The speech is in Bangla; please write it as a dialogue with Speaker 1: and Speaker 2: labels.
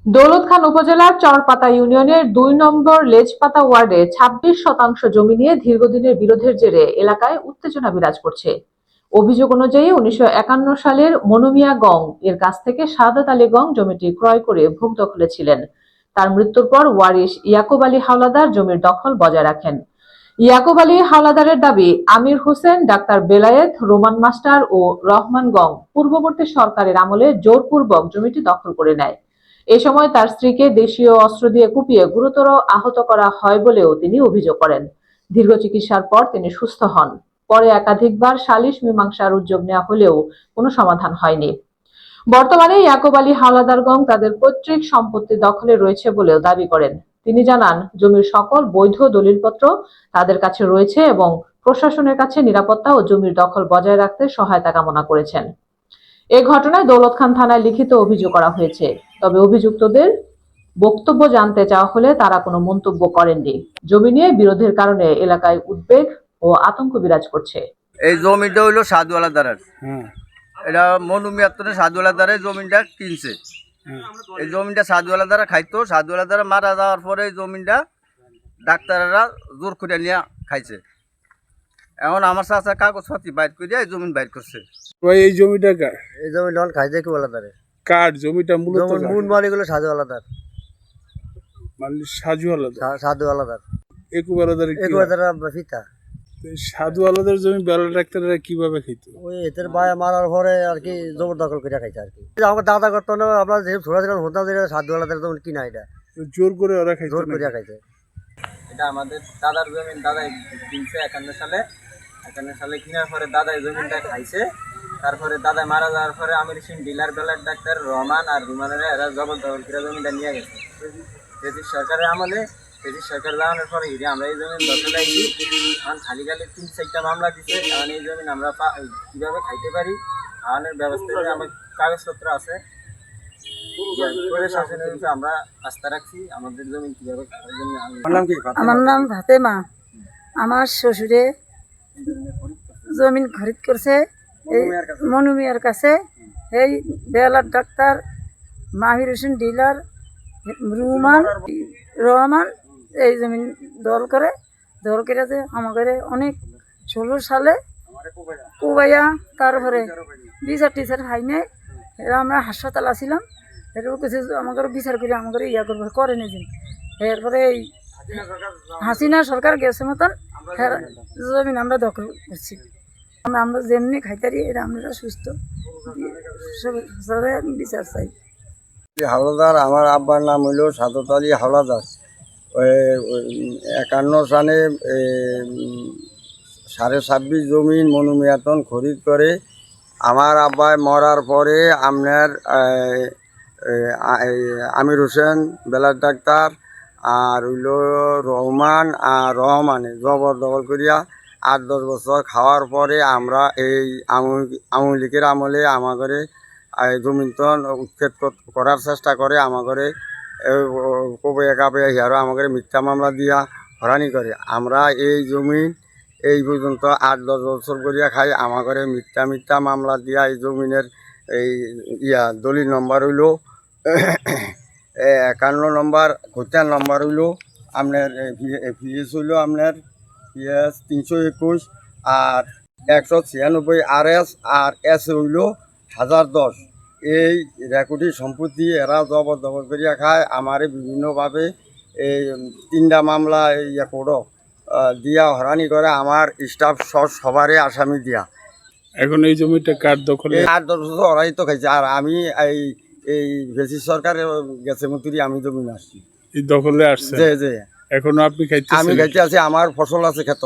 Speaker 1: দৌলতখান উপজেলার চরপাতা ইউনিয়নের ২ নম্বর লেজপাতা ওয়ার্ডে ২৬% জমি নিয়ে দীর্ঘদিনের বিরোধের জেরে এলাকায় উত্তেজনা বিরাজ করছে। অভিযোগ অনুযায়ী ১৯৫১ সালের মনুমিয়া গং এর কাছ থেকে সাদাত আলী গং জমিটি ক্রয় করে ভোগ দখলে ছিলেন। তার মৃত্যুর পর ওয়ারিশ ইয়াকুব আলী হাওলাদার জমির দখল বজায় রাখেন। ইয়াকুব আলী হাওলাদারের দাবি, আমির হোসেন, ডাক্তার বেলায়েত, রোমান মাস্টার ও রহমান গং পূর্ববর্তী সরকারের আমলে জোরপূর্বক জমিটি দখল করে নেয়। এ সময় তার স্ত্রীকে দেশীয় অস্ত্র দিয়ে কুপিয়ে গুরুতর আহত করা হয় বলেও তিনি অভিযোগ করেন। দীর্ঘ চিকিৎসার পর তিনি সুস্থ হন। পরে একাধিকবার সালিশ মীমাংসার উদ্যোগ নেওয়া হলেও কোনো সমাধান হয়নি। বর্তমানে ইয়াকুব আলী হাওলাদার গং তাদের পৈতৃক সম্পত্তি দখলে রয়েছে বলেও দাবি করেন। তিনি জানান, জমির সকল বৈধ দলিলপত্র তাদের কাছে রয়েছে এবং প্রশাসনের কাছে নিরাপত্তা ও জমির দখল বজায় রাখতে সহায়তা কামনা করেছেন। এ ঘটনায় দৌলতখান থানায় লিখিত অভিযোগ করা হয়েছে। তবে অভিযুক্তদের বক্তব্য জানতে চাওয়া হলে তারা কোনো মন্তব্য করেননি। জমি নিয়ে বিরোধের কারণে এলাকায় উদ্বেগ ও আতঙ্ক বিরাজ করছে।
Speaker 2: এই জমিটা হইলো সাধুয়ালাদারের। এটা মনুমিয়াত্তরে সাধুয়ালাদারের জমিটা কিনছে। এই জমিটা সাধুয়ালাদারা খাইতো। সাধুয়ালাদারা মারা যাওয়ার পরে এই জমিটা ডাক্তাররা জোর করে নিয়ে খাইছে। এখন আমার চাচা কাগজপাতি বাইর করে এই জমিন বাইর করছে।
Speaker 3: এই জমিটা কার?
Speaker 4: এই জমি লোন খাইছে কি বলাদারে
Speaker 3: কার জমিটা? মূলত
Speaker 4: মূল মালিকগুলো সাধু আলাদার,
Speaker 3: মানে সাজু আলাদা,
Speaker 4: সাধু আলাদার,
Speaker 3: একুব আলাদার
Speaker 4: ফিতা।
Speaker 3: সাধু আলাদার জমি বেলা ডাক্তাররা কিভাবে খেত?
Speaker 4: ওই এদের বায়া মারার পরে আর কি জবরদখল করে খাইছে আর কি। আমাকে দাদা করতো না, আপনার যে ছোট ছোট হতাম সাধু আলাদার জমি কিনা, এটা
Speaker 3: জোর করে ওরা খাইছে?
Speaker 4: জোর করে খাইছে।
Speaker 5: এটা আমাদের দাদার জমিন, দাদাই কিনছে ৫১ সালে কেনার পরে দাদাই জমিনটা খাইছে। তারপরে দাদা মারা যাওয়ার পরে আমির হোসেন ডিলার বেলার ডাক্তার রহমান আর রুমানের এরা জবরদখল করে জমিটা নিয়ে গেছে। ব্রিটিশ সরকারের আমলে, ব্রিটিশ সরকার জানানোর পরে আমরা এই জমিন দখলে আইছি। এখন খালি খালি ৩-৪টা মামলা দিচ্ছে। এখন এই জমিন আমরা কীভাবে খাইতে পারি, খাওয়ানোর ব্যবস্থা করে আমার কাগজপত্র আছে। প্রশাসনের উপরে আমরা আস্থা রাখছি। আমাদের জমিন কীভাবে খাওয়ার জন্য।
Speaker 6: আমার নাম ফাতেমা। আমার শ্বশুরে জমিন খরিদ করছে এই মনুমিয়ার কাছে। এই বেলার ডাক্তার, মাহির হোসেন ডিলার, রহমান এই জমিন দল করে যে আমাদের অনেক ১৬ সালে কুবাইয়া, তারপরে বিচার টিচার হাই নেই, এরা আমরা হাসপাতাল আসছিলাম। এটাও কিছু আমাদের বিচার করে আমাদের ইয়া করবে করে নিয়েছেন। এরপরে এই হাসিনা সরকার গেছে মতন জমিন আমরা দখল করছি। আমরা যেমনি খাইতারি এটা আমরা সুস্থ বিচার চাই।
Speaker 4: হাওলাদার, আমার আব্বার নাম হইল সাদত আলী হাওলাদার। ৫১ সালে ২.৫ জমিন মনুমিয়াতন খরিদ করে। আমার আব্বাই মরার পরে আপনার আমির হোসেন বেলার ডাক্তার আর হইল রহমানে জবরদখল করিয়া ৮-১০ বছর খাওয়ার পরে আমরা এই আওয়ামী লীগের আমলে আমাদের জমিনতন উচ্ছেদ করার চেষ্টা করে। আমাদের কবে কাপে হিয়ারও আমাদের মিথ্যা মামলা দিয়া হরানি করে। আমরা এই জমিন এই পর্যন্ত ৮-১০ বছর করিয়া খাই। আমাদের মিথ্যা মামলা দিয়া এই জমিনের এই দলিল নম্বর হইল ৫১ নম্বর, খতিয়ান নম্বর হইল আপনার পিএস হইল আপনার পিএস ৩২১ আর ১৯৬ RS আর এস হইল ১০১০। এই রেকর্ডি সম্পত্তি এরা জবরদখল করিয়া খায়। আমারে বিভিন্নভাবে এই ৩টা মামলা কোর্ট দিয়া হরানি করে। আমার স্টাফ সবারে আসামি দিয়া।
Speaker 3: এখন এই জমিটা কার দখলে?
Speaker 4: ৮-১০ বছর ওরাই তো খাইছে। আর আমি এই ব্রিটিশ সরকারের গেছে মতুরি আমি জমিন আসছি,
Speaker 3: এই দখলে আসছে।
Speaker 4: যে
Speaker 3: এখনো আপনি খাইতে?
Speaker 4: আমি খাইতে আছি, আমার ফসল আছে ক্ষেত।